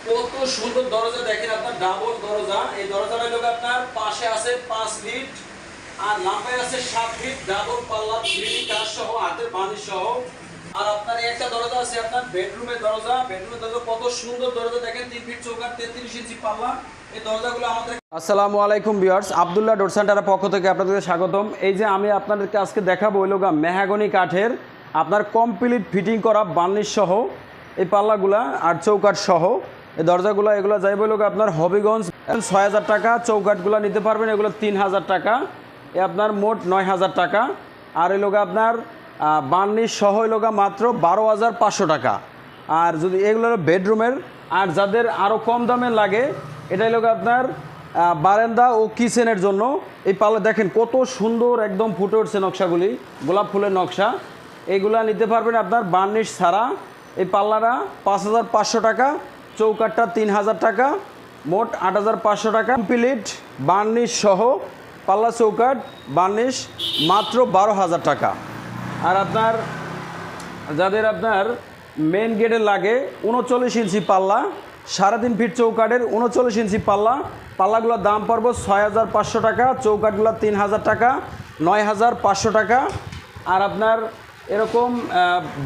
কত সুন্দর দরজা দেখেন, আপনার ডাবল দরজা। এই দরজাটা হলো আপনার পাশে আছে 5 ফিট আর লম্বায় আছে 7 ফিট, ডাবল পাল্লা 3D কাজ সহ, হাতের বানিশ সহ। আর আপনার একটা দরজা আছে আপনার বেডরুমের দরজা। কত সুন্দর দরজা দেখেন, 3 ফিট চৌকাঠ, 33 ইঞ্চি পাল্লা। এই দরজাগুলো আমাদের। আসসালামু আলাইকুম ভিউয়ার্স, আব্দুল্লাহ ডোর সেন্টারের পক্ষ থেকে আপনাদের স্বাগতম। এই যে আমি আপনাদেরকে আজকে দেখাবো হইলো মেহাগনি কাঠের আপনার কমপ্লিট ফিটিং করা বার্নিশ সহ এই পাল্লাগুলা আর চৌকাঠ সহ এই দরজাগুলো। এগুলো যাইব হইলো আপনার হবিগঞ্জ 6000 টাকা। চৌকাঠগুলো নিতে পারবেন, এগুলো 3000 টাকা। এ আপনার মোট 9000 টাকা। আর এই লোক আপনার বার্নিশ সহ এই লোক মাত্র 12500 টাকা। আর যদি এগুলো বেডরুমের, আর যাদের আরও কম দামে লাগে এটাই লোক আপনার বারান্দা ও কিচেনের জন্য এই পাল্লা দেখেন কত সুন্দর একদম ফুটে উঠছে নকশাগুলি, গোলাপ ফুলের নকশা। এইগুলা নিতে পারবেন আপনার বার্নিশ ছাড়া। এই পাল্লাটা 5500 টাকা, চৌকাঠটা 3000 টাকা, মোট 8500 টাকা। কমপ্লিট বার্নিশ সহ পাল্লা চৌকাঠ বার্নিশ মাত্র 12000 টাকা। আর আপনার যাদের আপনার মেন গেটে লাগে 39 ইঞ্চি পাল্লা, 3.5 ফিট চৌকাঠের 39 ইঞ্চি পাল্লা, পাল্লাগুলোর দাম পড়ব 6500 টাকা, চৌকাঠগুলো 3000 টাকা, 9500 টাকা। আর আপনার এরকম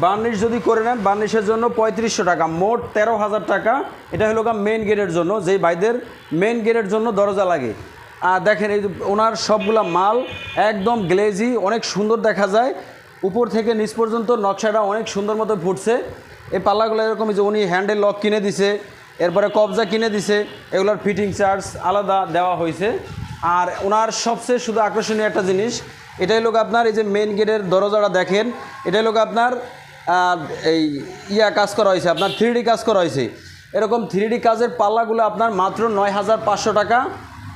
বার্নিশ যদি করে নেন বার্নিশের জন্য 3500 টাকা, মোট 13000 টাকা। এটা হলো মেন গেটের জন্য, যেই ভাইদের মেন গেটের জন্য দরজা লাগে। আর দেখেন এই ওনার সবগুলা মাল একদম গ্লেজি, অনেক সুন্দর দেখা যায়। উপর থেকে নিচ পর্যন্ত নকশাটা অনেক সুন্দর মতো ফুটছে। এই পাল্লাগুলো এরকম যে উনি হ্যান্ডেল লক কিনে দিছে, এরপরে কবজা কিনে দিছে, এগুলোর ফিটিং চার্জ আলাদা দেওয়া হয়েছে। আর ওনার সবচেয়ে শুধু আকর্ষণীয় একটা জিনিস, এটাই লোক আপনার এই যে মেন গেটের দরজাটা দেখেন, এটাই লোক আপনার এই কাজ করা হয়েছে, আপনার 3D কাজ করা হয়েছে। এরকম 3D কাজের পাল্লাগুলো আপনার মাত্র 9500 টাকা।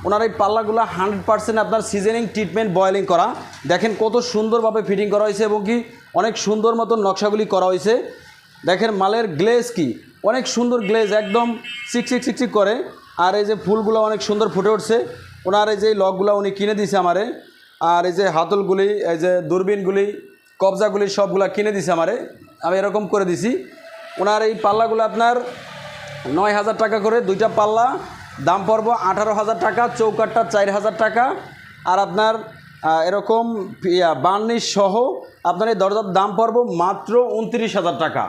ওনার এই পাল্লাগুলো 100% আপনার সিজনিং ট্রিটমেন্ট বয়েলিং করা। দেখেন কত সুন্দরভাবে ফিটিং করা হয়েছে এবং কি অনেক সুন্দর মতো নকশাগুলি করা হয়েছে। দেখেন মালের গ্লেজ কি অনেক সুন্দর গ্লেজ, একদম চিকচিক চিকচিক করে। আর এই যে ফুলগুলো অনেক সুন্দর ফুটে উঠছে। ওনার এই যে লকগুলো উনি কিনে দিছে আমারে। আর এই যে হাতলগুলি, এই যে দূরবীনগুলি, কবজাগুলি সবগুলো কিনে দিছে আমারে, আমি এরকম করে দিছি। ওনার এই পাল্লাগুলো আপনার 9000 টাকা করে, দুইটা পাল্লা দাম পড়ব 18000 টাকা, চৌকাঠটা 4000 টাকা। আর আপনার এরকম বার্নিশ সহ আপনার এই দরজার দাম পড়ব মাত্র 29000 টাকা।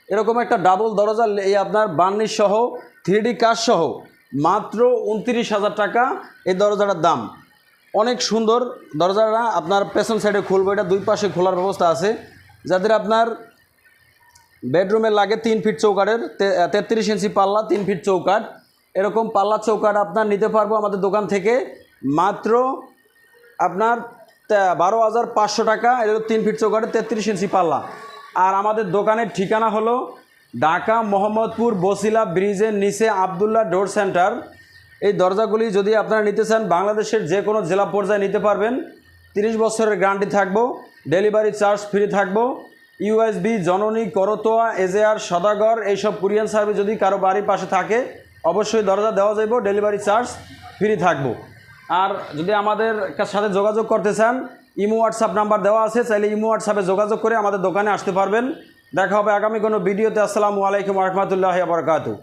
এরকম একটা ডাবল দরজা এই আপনার বার্নিশ সহ 3D কাজ সহ মাত্র 29000 টাকা এই দরজাটার দাম। অনেক সুন্দর দরজাটা। আপনার পেছন সাইডে খুলবো, এটা দুই পাশে খোলার ব্যবস্থা আছে। যাদের আপনার বেডরুমে লাগে 3 ফিট চৌকাঠের 33 ইঞ্চি পাল্লা, 3 ফিট চৌকাঠ, এরকম পাল্লা চৌকাঠ আপনার নিতে পারবো আমাদের দোকান থেকে মাত্র আপনার 12500 টাকা। এটা 3 ফিট চৌকাঠের 33 ইঞ্চি পাল্লা। আর আমাদের দোকানের ঠিকানা হলো ঢাকা মোহাম্মদপুর বসিলা ব্রিজের নিচে আব্দুল্লাহ ডোর সেন্টার। এই দরজাগুলি যদি আপনারা নিতে চান বাংলাদেশের যে কোনো জেলা পর্যায়ে নিতে পারবেন। 30 বছরের গ্যারান্টি থাকবো, ডেলিভারি চার্জ ফ্রি থাকবো। ইউএসবি, জননী, করতোয়া, এজেআর, সদাগর এইসব কুরিয়ান সার্ভিস যদি কারো বাড়ির পাশে থাকে অবশ্যই দরজা দেওয়া যাইব, ডেলিভারি চার্জ ফ্রি থাকবো। আর যদি আমাদের সাথে যোগাযোগ করতে চান ইমো হোয়াটসঅ্যাপ নাম্বার দেওয়া আছে, চাইলে ইমো হোয়াটসঅ্যাপে যোগাযোগ করে আমাদের দোকানে আসতে পারবেন। দেখা হবে আগামী কোনো ভিডিওতে। আসসালামু আলাইকুম ওয়া রাহমাতুল্লাহি ওয়া বারাকাতুহু।